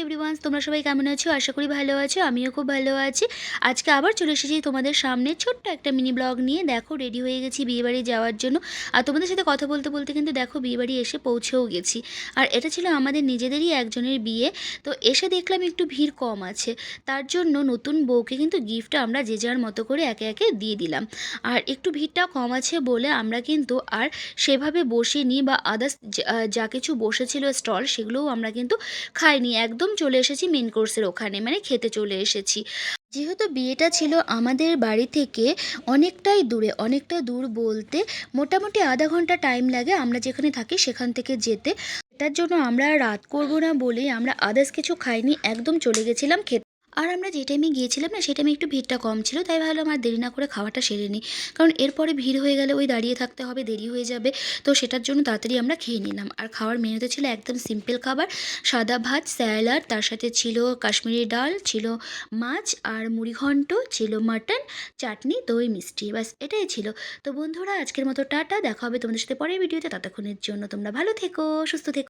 Everyone, তোমরা সবাই কেমন আছো? আশা করি ভালো আছো। আমিও খুব ভালো আছি। আজকে আবার চলে এসেছি তোমাদের সামনে ছোট্ট একটা মিনি ব্লগ নিয়ে। দেখো, রেডি হয়ে গেছি বিয়েবাড়ি যাওয়ার জন্য। আর তোমাদের সাথে কথা বলতে বলতে কিন্তু দেখো বিয়েবাড়ি এসে পৌঁছেও গেছি। আর এটা ছিল আমাদের নিজেদেরই একজনের বিয়ে। তো এসে দেখলাম একটু ভিড় কম আছে। তার জন্য নতুন বউকে কিন্তু গিফটটা আমরা যে যার মতো করে একে একে দিয়ে দিলাম। আর একটু ভিড়টা কম আছে বলে আমরা কিন্তু আর সেভাবে বসিনি, বা আদার্স যা কিছু বসেছিল স্টল সেগুলোও আমরা কিন্তু খাইনি। একদম চলে এসেছি মেন কোর্সের ওখানে, মানে খেতে চলে এসেছি। যেহেতু বিয়েটা ছিল আমাদের বাড়ি থেকে অনেকটাই দূরে, অনেকটা দূর বলতে মোটামুটি আধা ঘন্টা টাইম লাগে আমরা যেখানে থাকি সেখান থেকে যেতে। এটার জন্য আমরা রাত করবো না বলেই আমরা আদার্স কিছু খাইনি, একদম চলে গেছিলাম খেতে। আর আমরা যে টাইমে গিয়েছিলাম না, সেই টাইমে একটু ভিড়টা কম ছিল, তাই ভাবলাম আর দেরি না করে খাওয়াটা সেরে নিই। কারণ এরপরে ভিড় হয়ে গেলে ওই দাঁড়িয়ে থাকতে হবে, দেরি হয়ে যাবে। তো সেটার জন্য তাড়াতাড়ি আমরা খেয়ে নিলাম। আর খাওয়ার মেনুতে ছিল একদম সিম্পল খাবার, সাদা ভাত, স্যালাড, তার সাথে ছিল কাশ্মীরি ডাল, ছিল মাছ আর মুড়িঘণ্ট, ছিল মাটন, চাটনি, দই, মিষ্টি, ব্যাস এটাই ছিল। তো বন্ধুরা, আজকের মতো টাটা, দেখা হবে তোমাদের সাথে পরের ভিডিওতে। ততক্ষণের জন্য তোমরা ভালো থেকো, সুস্থ থেকো।